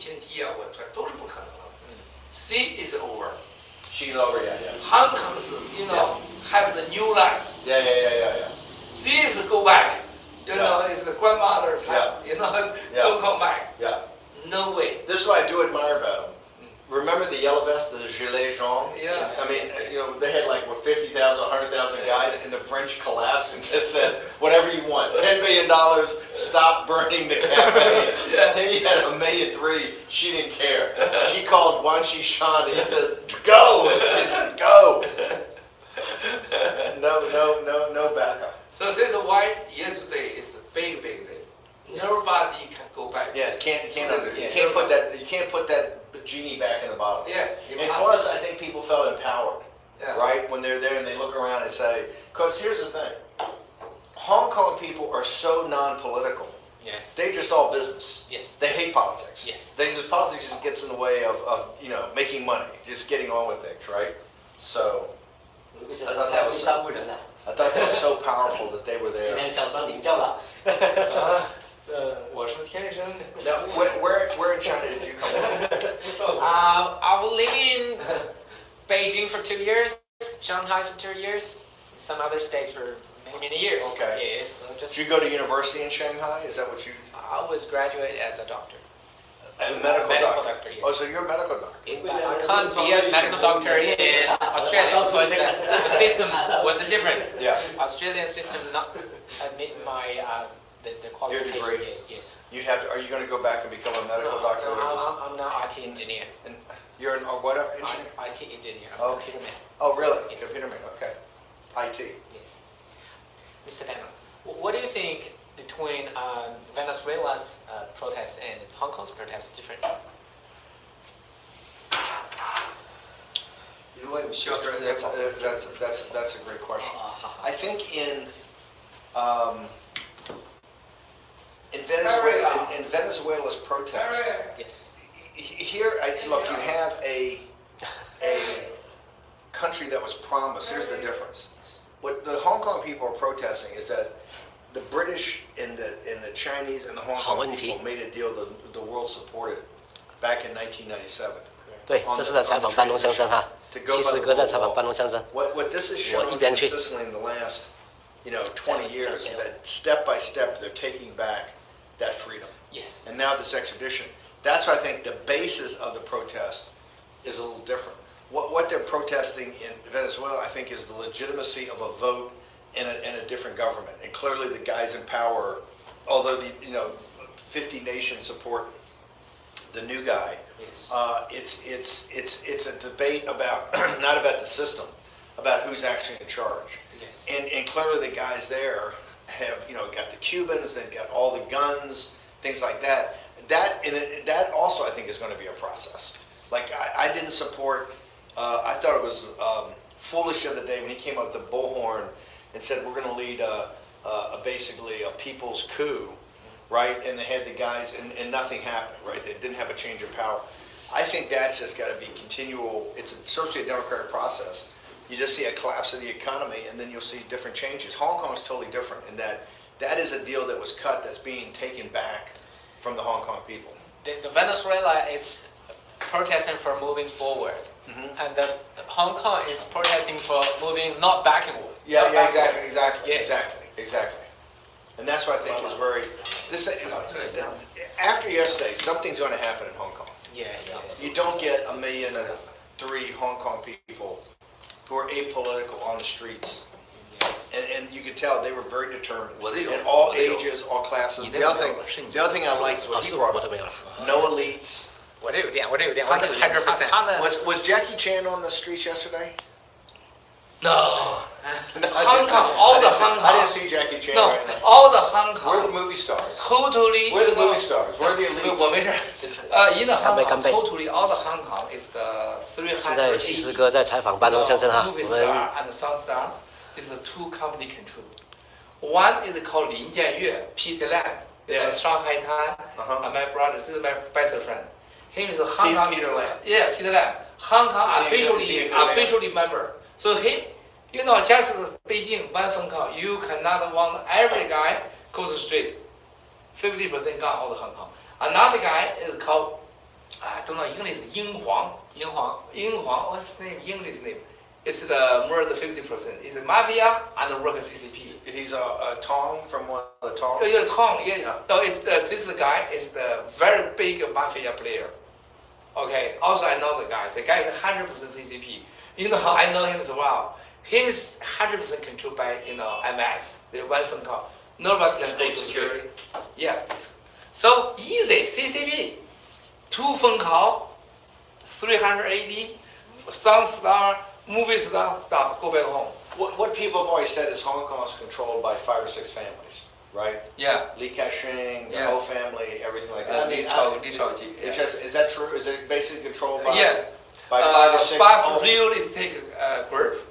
星期啊，我都是不可能的。C is over. She's over, yeah. Hong Kong is, have the new life. Yeah. C is go back. It's the grandmother time. Don't come back. Yeah. No way. This is what I do admire about him. Remember the yellow vest, the gilet jaune? Yeah. I mean, they had 50,000, 100,000 guys, and the French collapsed and just said, whatever you want, $10 billion, stop burning the cafes. Then you had $1.3 million. She didn't care. She called Wang Xishan and he said, go, go. No backup. So that's why yesterday is a big day. Nobody can go back. Yes, you can't put that genie back in the bottle. Yeah. And plus, I think people felt empowered, right? When they're there and they look around and say, because here's the thing, Hong Kong people are so non-political. Yes. They're just all business. Yes. They hate politics. Yes. Politics just gets in the way of making money, just getting on with things, right? So I thought that was so powerful that they were there. Now, where in China did you come from? I will live in Beijing for 2 years, Shanghai for 2 years, some other states for many years. Okay. Yes. Did you go to university in Shanghai? Is that what you? I was graduated as a doctor. A medical doctor. Yes. Oh, so you're a medical doctor. I can't be a medical doctor in Australia because the system was different. Yeah. Australian system not admit my the qualification. Your degree. Yes. You'd have to. Are you going to go back and become a medical doctor? I'm now IT engineer. And you're what engineer? IT engineer. Oh. Computer man. Oh, really? Yes. Computer man. Okay. IT. Yes. Mr. Bannon, what do you think between Venezuela's protest and Hong Kong's protest different? That's a great question. I think in Venezuela's protest, Yes. here look, you have a country that was promised. Here's the difference. What the Hong Kong people are protesting is that the British and the Chinese and the Hong Kong people made a deal that the world supported back in 1997. 对，这是在采访班农先生哈，西施哥在采访班农先生。What this is showing consistently in the last 20 years is that step by step they're taking back that freedom. Yes. And now this extradition. That's why I think the basis of the protest is a little different. What they're protesting in Venezuela, I think, is the legitimacy of a vote in a different government. And clearly the guys in power, although the 50 nations support the new guy, Yes. It's a debate about not about the system, about who's actually in charge. Yes. And clearly the guys there have got the Cubans, they've got all the guns, things like that. That also I think is going to be a process. Like I didn't support. I thought it was foolish the other day when he came up with the bullhorn and said we're going to lead basically a people's coup, right? And they had the guys and nothing happened, right? They didn't have a change of power. I think that's just got to be continual. It's certainly a democratic process. You just see a collapse of the economy and then you'll see different changes. Hong Kong is totally different in that is a deal that was cut that's being taken back from the Hong Kong people. The Venezuela is protesting for moving forward, and the Hong Kong is protesting for moving not backward. Yeah, exactly. Yes. Exactly. And that's what I think is very. After yesterday, something's going to happen in Hong Kong. Yes. You don't get 1.3 million Hong Kong people who are apolitical on the streets. Yes. And you could tell they were very determined. In all ages, all classes. The other thing I liked is what he brought up. No elites. 我这有电100%。Was Jackie Chan on the streets yesterday? No. Hong Kong, all the Hong Kong. I didn't see Jackie Chan No, right now. all the Hong Kong. Where are the movie stars? Totally. Where are the movie stars? Where are the elites? 我没事。in the Hong Kong, totally all the Hong Kong is the 380. 现在西施哥在采访班农先生哈， Movie 我们 Star and South Star is the two company control. One is called Lin Jianyue, Peter Lam, Shanghai Tan, and my brother. This is my best friend. Him is a Hong Kong. Peter Lam. Yeah, Peter Lam. Hong Kong officially member. So he, just Beijing one phone call, you cannot want every guy goes straight. 50% gone all the Hong Kong. Another guy is called don't know English. 英皇. What's his name? English name. It's more than 50%. It's a mafia and work at CCP. He's a Tong from one of the Tong. Yeah, Tong. Yeah. No, it's this guy is the very big mafia player. Okay. Also, I know the guy. The guy is 100% CCP. You know, I know him as well. He is 100% controlled by MS. The one phone call. Nobody can go to security. Yes. So easy. CCP. 2 phone call. 380. Song star. Movie star. Stop. Go back home. What people have always said is Hong Kong is controlled by 5 or 6 families, right? Yeah. Li Ka-shing, the Yeah. whole family, everything like that. Is that true? Is it basically controlled by, by 5 or 6? 5 real estate group.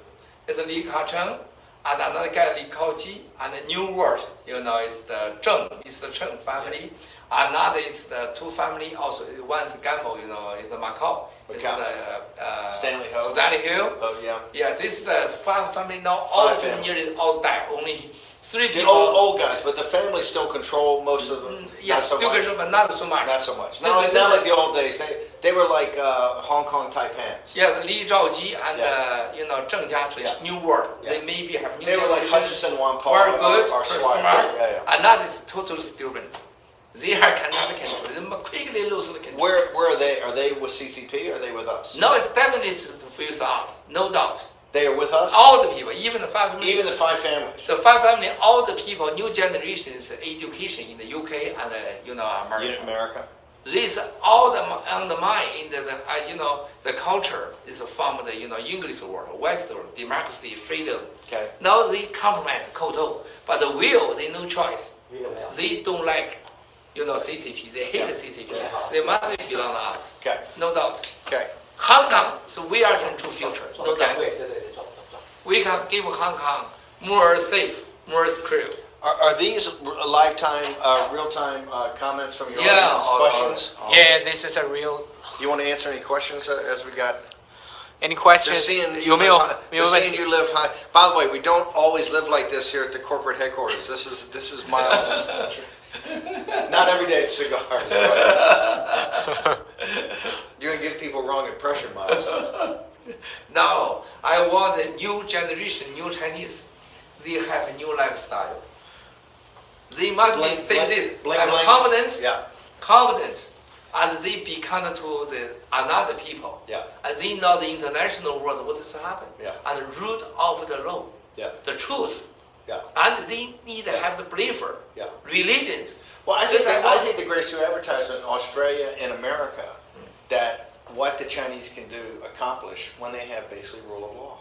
It's Li Ka-cheng and another guy Li Kao-ji and the New World. It's the Zheng. It's the Cheng family. Another is the 2 family. Also, one is Gamble. It's the Macau. It's the Stanley Ho. Stanley Hill. Oh, yeah. Yeah, this is the 5 family now. All of them nearly all died. Only 3 people. The old guys, but the family still control most of them. Yeah, still control, but not so much. Not so much. Not like the old days. They were like Hong Kong Taipans. Yeah, Li Zhaoji and Zheng Jiachui, New World. Yeah. They maybe have new They were like Hutchison Wampum very good, or smart, Yeah. and that is totally stupid. They cannot control. They quickly lose the control. Where are they? Are they with CCP or are they with us? No, it's definitely to fuse us, no doubt. They are with us? All the people, even the 5 families. Even the 5 families? The 5 family, all the people, new generations, education in the UK and America. America. This all undermine in the culture is from the English world, West world, democracy, freedom. Okay. Now they compromise Koto, but the will they no choice. They don't like CCP. They hate the CCP. They must belong to us. Okay. No doubt. Okay. Hong Kong, so we are control future. No doubt. We can give Hong Kong more safe, more secure. Are these lifetime, real-time comments from your Yeah, audience? Questions? Yeah, this is a real. You want to answer any questions as we got? Any They're questions? seeing you 有没有 you live high. By the way, we don't always live like this here at the corporate headquarters. This is Miles' country. Not every day it's cigars. Right? You're gonna give people wrong impression, Miles. Now, I want a new generation, new Chinese. They have a new lifestyle. They must say this, have confidence, confidence, and they become to another people. Yeah. And they know the international world what is happen. Yeah. And root of the law, Yeah. the truth. Yeah. And they need to have the believer, Yeah. religions. Well, I think the greatest two advertisement in Australia and America that what the Chinese can accomplish when they have basically rule of law,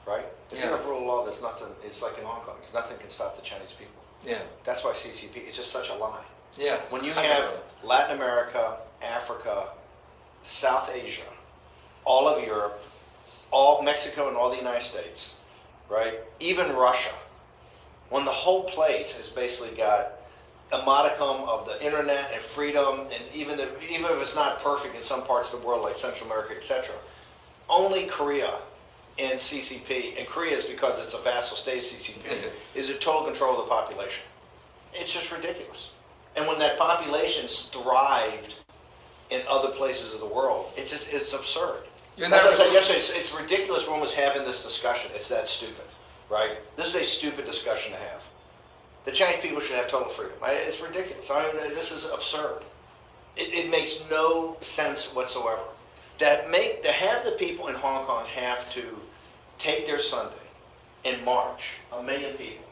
right? If you have rule of law, there's nothing. It's like in Hong Kong. There's nothing can stop the Chinese people. Yeah. That's why CCP. It's just such a lie. Yeah. When you have Latin America, Africa, South Asia, all of Europe, all Mexico, and all the United States, right? Even Russia. When the whole place has basically got a modicum of the internet and freedom, and even if it's not perfect in some parts of the world, like Central America, etc., only Korea and CCP, and Korea is because it's a vassal state of CCP, is in total control of the population. It's just ridiculous. And when that population's thrived in other places of the world, it's absurd. That's what I said yesterday. It's ridiculous when was having this discussion. It's that stupid, right? This is a stupid discussion to have. The Chinese people should have total freedom. It's ridiculous. I mean, this is absurd. It makes no sense whatsoever. To have the people in Hong Kong have to take their Sunday and march 1 million people,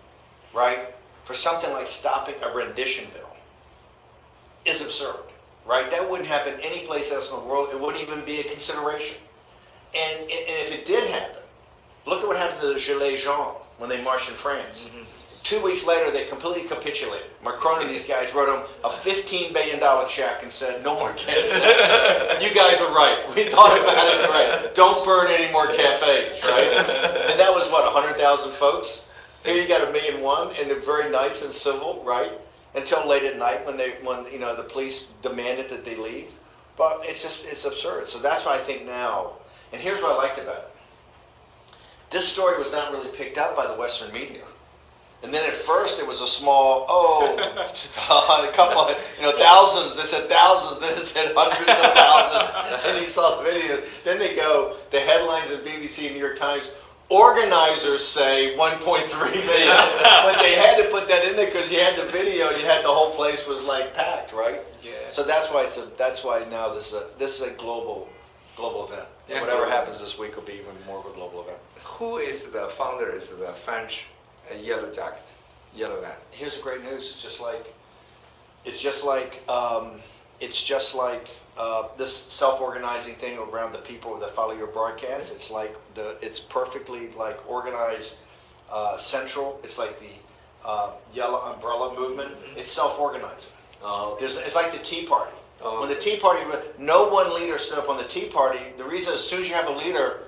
right, for something like stopping a rendition bill is absurd, right? That wouldn't happen any place else in the world. It wouldn't even be a consideration. And if it did happen, look at what happened to the Gilets jaunes when they marched in France. 2 weeks later, they completely capitulated. Macron and these guys wrote them a $15 billion check and said, no more cafes. You guys are right. We thought about it right. Don't burn any more cafes, right? And that was, what, 100,000 folks? Here you got 1.1 million, and they're very nice and civil, right? Until late at night when the police demanded that they leave. But it's absurd. So that's why I think now, and here's what I liked about it. This story was not really picked up by the Western media. And then at first it was a small, a couple, thousands. They said thousands. Then it said hundreds of thousands. And he saw the video. Then they go, the headlines of BBC and New York Times, organizers say 1.3 million. But they had to put that in there because you had the video and you had the whole place was like packed, right? Yeah. So that's why now this is a global event. Yeah. Whatever happens this week will be even more of a global event. Who is the founder? Is the French yellow jacket, yellow van? Here's the great news. It's just like this self-organizing thing around the people that follow your broadcast. It's like it's perfectly like organized, central. It's like the yellow umbrella movement. Mm-hmm. It's self-organizing. Oh, okay. It's like the Tea Party. Oh, When the okay. Tea Party, no one leader stood up on the Tea Party. The reason, as soon as you have a leader,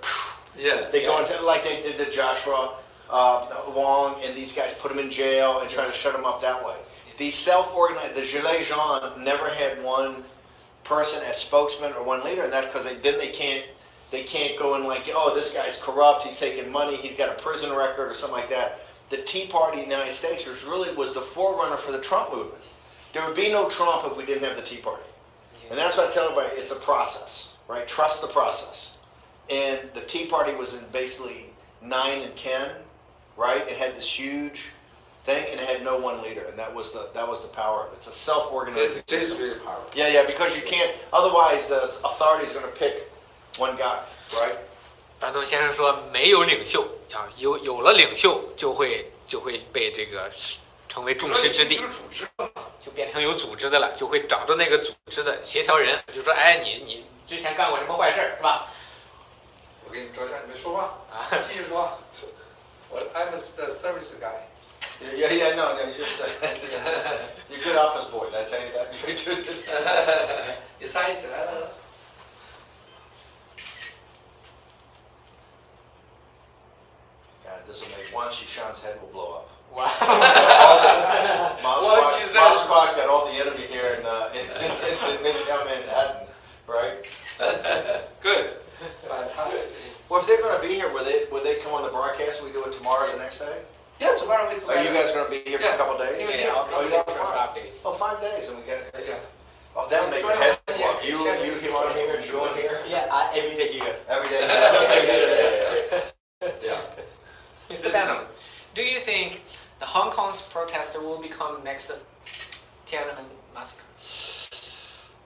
Yeah. they go into like they did to Joshua Wong, and these guys put them in jail and try to shut them up that way. These self-organized, the Gilets jaunes never had one person as spokesman or one leader, and that's because they can't go in like, oh, this guy's corrupt, he's taking money, he's got a prison record or something like that. The Tea Party in the United States was the forerunner for the Trump movement. There would be no Trump if we didn't have the Tea Party. And that's what I tell everybody, it's a process, right? Trust the process. And the Tea Party was in basically 9 and 10, right? It had this huge thing, and it had no one leader, and that was the power of it. It's a self-organizing This is system. really powerful. Yeah, because you can't, otherwise the authority is going to pick one guy, right? 班农先生说，没有领袖啊，有了领袖就会被这个成为众矢之的，就变成有组织的了，就会找到那个组织的协调人，就说，哎，你之前干过什么坏事是吧？我给你照相，你们说话啊，继续说。I'm the service guy. Yeah, no, just you're a good office boy. Did I tell you that? 你撒一起来了。God, this will make Shan's head will blow up. Wow. Miles Cross got all the enemy here in Midtown Manhattan, right? Good. Fantastic. Well, if they're going to be here, would they come on the broadcast? We do it tomorrow or the next day? Yeah, tomorrow we together. Are you guys going to be here for a couple days? Yeah, I'll Oh, be you here got for 5 5 days. Oh, 5 days, and we get. Yeah. Oh, that'll make your head blow up. You on here and you on here? Yeah, every day here. Every day. Yeah. Mr. Bannon, do you think the Hong Kong's protester will become next Tiananmen massacre?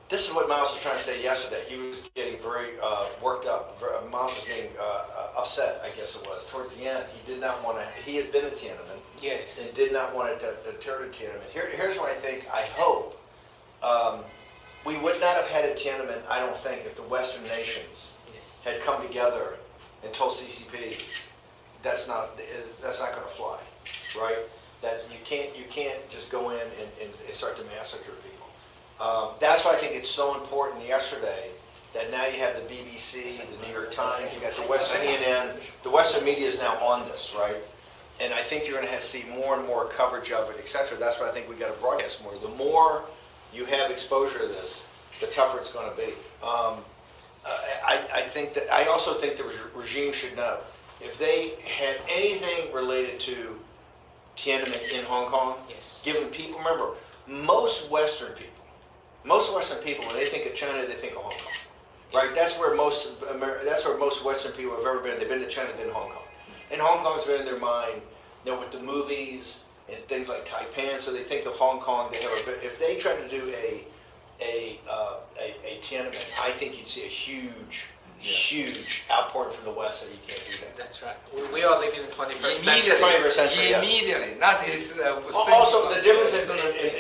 This is what Miles was trying to say yesterday. He was getting very worked up. Miles was getting upset, I guess it was. Towards the end, he did not want to. He had been to Tiananmen. Yes. And did not want to deter to Tiananmen. Here's what I hope. We would not have had a Tiananmen, I don't think, if the Western nations had come together and told CCP that's not going to fly, right? That you can't just go in and start to massacre people. That's why I think it's so important yesterday that now you have the BBC, the New York Times, you got the Western CNN, the Western media is now on this, right? And I think you're going to see more and more coverage of it, etc. That's why I think we got to broadcast more. The more you have exposure to this, the tougher it's going to be. I also think the regime should know if they had anything related to Tiananmen in Hong Kong. Yes. Given people, remember, most Western people, when they think of China, they think of Hong Kong, right? That's where most Western people have ever been. They've been to China, been to Hong Kong, and Hong Kong's been in their mind, with the movies and things like Taipan. So they think of Hong Kong. If they try to do a Tiananmen, I think you'd see a huge outpouring from the West that you can't do that. That's right. We are living in the 21st century. 21st century, yes. Immediately. That is Also, the difference is,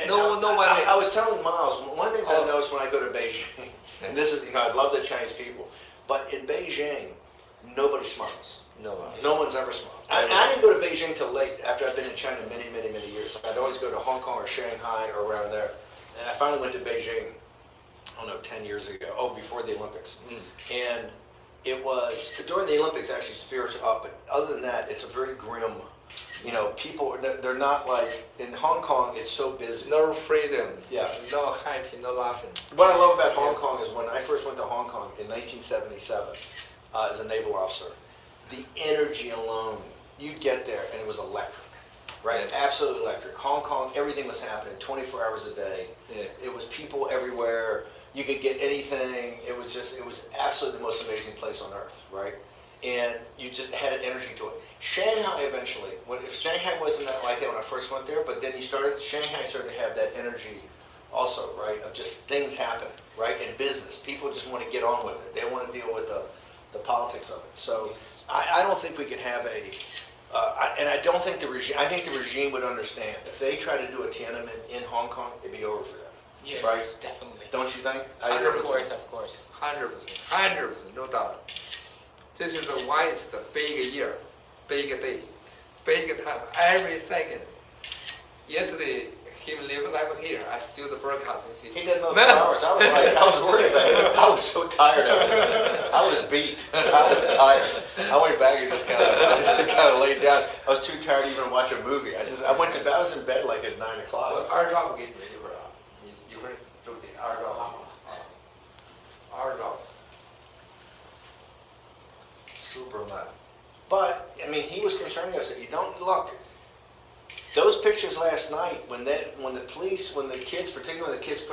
no one. I was telling Miles, one of the things I noticed when I go to Beijing, and this is, I love the Chinese people, but in Beijing, nobody smiles. No. No one's ever smiled. I didn't go to Beijing till late, after I've been in China many years. I'd always go to Hong Kong or Shanghai or around there. And I finally went to Beijing, 10 years ago. Oh, before the Olympics. And it was, during the Olympics, actually spirits are up, but other than that, it's a very grim, people, they're not like, in Hong Kong, it's so busy. No freedom. Yeah. No happy, no laughing. What I love about Hong Kong is when I first went to Hong Kong in 1977 as a naval officer, the energy alone, you'd get there and it was electric. right? Yeah. Absolutely electric. Hong Kong, everything was happening 24 hours a day. Yeah. It was people everywhere. You could get anything. It was absolutely the most amazing place on earth, right? And you just had an energy to it. Shanghai eventually, if Shanghai wasn't that like that when I first went there, but then Shanghai started to have that energy also, right? Of just things happening, right? In business, people just want to get on with it. They want to deal with the politics of it. So I don't think we could have and I don't think the regime, I think the regime would understand. If they try to do a Tiananmen in Hong Kong, it'd be over for them. Yes, right? definitely. Don't you think? 100%. Of course. 100%, no doubt. This is why it's the big year, big day, big time, every second. Yesterday, he live life here. I still the broadcast. You see. He did those hours. I was worried about it. I was so tired of it. I was beat. I was tired. I went back and just kind of laid down. I was too tired to even watch a movie. I went to bed. I was in bed like at 9 o'clock. 二十号给你们一会儿啊，你一会儿就给二十号啊，20号。Superman. But I mean, he was concerning us that you don't look. Those pictures last night, when the kids, particularly when the kids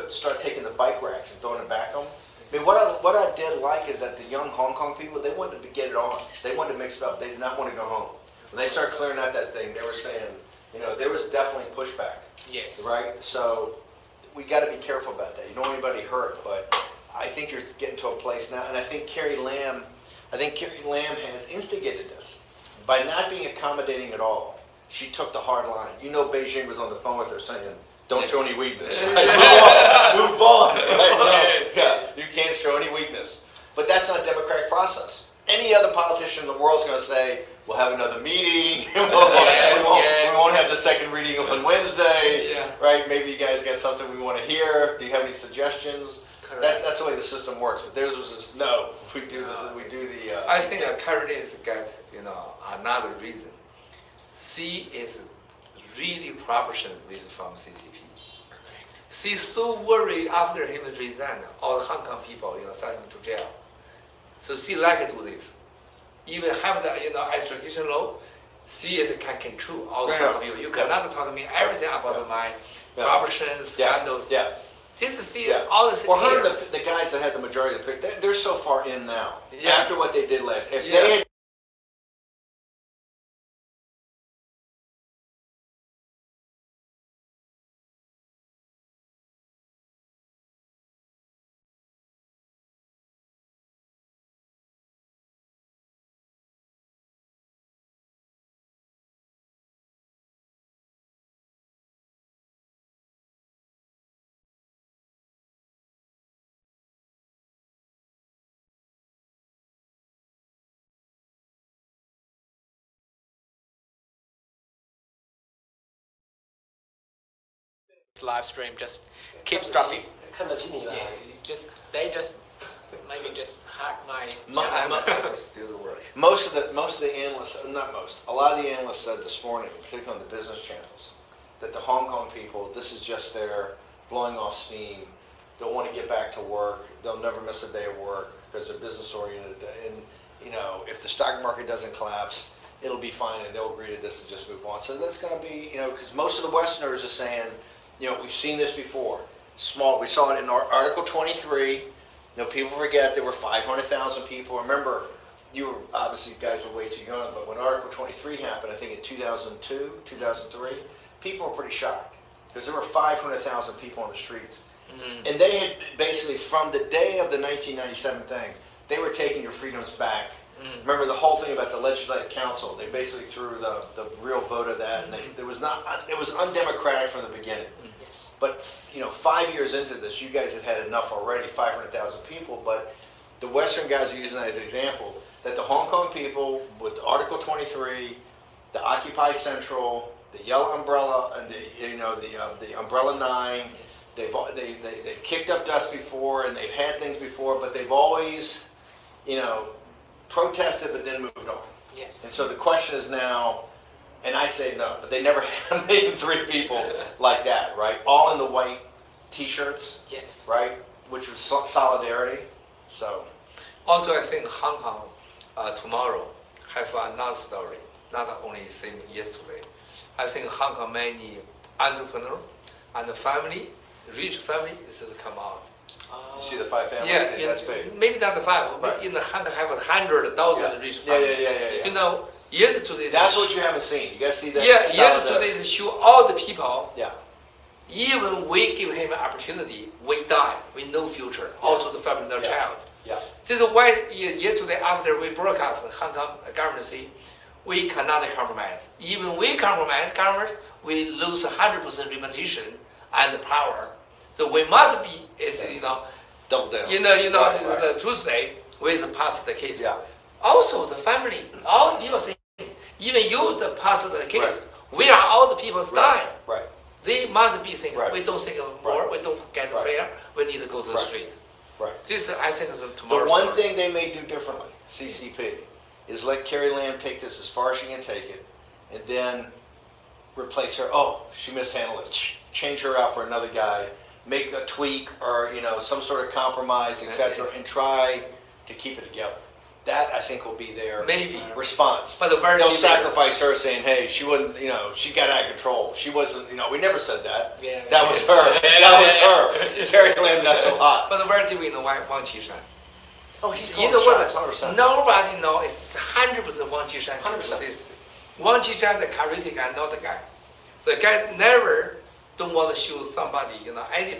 start taking the bike racks and throwing it back on. I mean, what I did like is that the young Hong Kong people, they wanted to get it on. They wanted to mix it up. They did not want to go home. When they started clearing out that thing, they were saying, there was definitely pushback. Yes. Right. So we got to be careful about that. You don't want anybody hurt, but I think you're getting to a place now, and I think Carrie Lam has instigated this by not being accommodating at all. She took the hard line. Beijing was on the phone with her saying, "Don't show any weakness. Right? Move on. Right? No, you can't show any weakness." But that's not a democratic process. Any other politician in the world is going to say, "We'll have another meeting. we won't have the second reading on Wednesday. Yeah. Right? Maybe you guys got something we want to hear. Do you have any suggestions?" That's the way the system works. But theirs was just no. We do the. I think currently is got another reason. Xi is really troublesome from CCP. Xi so worried after him resign, all the Hong Kong people sent him to jail. So Xi like to do this. Even have the extradition law, Xi can control all the Hong Kong people. You cannot talk to me everything about my corruption scandals. Yeah. This is all this. Well, her and the guys that had the majority of the period, they're so far in now. Yeah. After what they did last, if they had live stream just keeps dropping. 看得起你了。 Yeah, they just maybe just hack my. Still work. most of the analysts, not most, a lot of the analysts said this morning, particularly on the business channels, that the Hong Kong people, this is just their blowing off steam. They'll want to get back to work. They'll never miss a day of work because they're business oriented. And if the stock market doesn't collapse, it'll be fine, and they'll agree to this and just move on. So that's going to be, because most of the Westerners are saying, we've seen this before. We saw it in Article 23. People forget there were 500,000 people. Remember, you guys were way too young, but when Article 23 happened, I think in 2002, 2003, people were pretty shocked because there were 500,000 people on the streets. Mm-hmm. And they had basically, from the day of the 1997 thing, they were taking your freedoms back. Mm. Remember the whole thing about the Legislative Council? They basically threw the real vote of that, and it was undemocratic from the beginning. Yes. But 5 years into this, you guys had enough already, 500,000 people. But the Western guys are using that as an example that the Hong Kong people, with Article 23, the Occupy Central, the Yellow Umbrella, and the Umbrella 9. Yes. They've kicked up dust before, and they've had things before, but they've always, protested, but then moved on. Yes. And so the question is now, and I say no, but they never had made 3 people like that, right? All in the white T-shirts. Yes. Right? Which was solidarity. So. Also, I think Hong Kong tomorrow have another story, not only same yesterday. I think Hong Kong many entrepreneur and the family, rich family, is to come out. You see the 5 families? Yeah, That's big. Maybe not the 5, but Right. in the Hong Kong have 100,000 rich families. Yeah. You know, years today. That's what you haven't seen. You guys see that? Yeah, side years of the- today to show all the people. Yeah. Even we give him an opportunity, we die with no future. Also the family, no Yeah. child. Yeah. This is why year today after we broadcast the Hong Kong government say, we cannot compromise. Even we compromise government, we lose 100% reputation and power. So we must be, Double down. Right. Right. The Tuesday we pass the case. Yeah. Also the family, all the people say, even you the pass the case, we are all the people dying. Right. They must be thinking, Right. we don't think of more, Right. we don't get Right. fair, we need to go to the Right. street. Right. This, I think, is The tomorrow's one story. thing they may do differently, CCP, is let Carrie Lam take this as far as she can take it, and then replace her. Oh, she mishandled it. Change her out for another guy. Make a tweak or some sort of compromise, etc., and try to keep it together. That I think will be their Maybe. response. But the very They'll few sacrifice her, saying, "Hey, she wasn't. She got out of control. She wasn't. We never said that. Yeah. That was her. That was her. Carrie Lam, that's a lot." But where do we know Wang Qishan? Oh, he's You calling know the shots, what? 100%. Nobody knows. It's 100% Wang Qishan. 100%. Wang Qishan, the charismatic guy, not the guy. The guy never don't want to show somebody, anybody.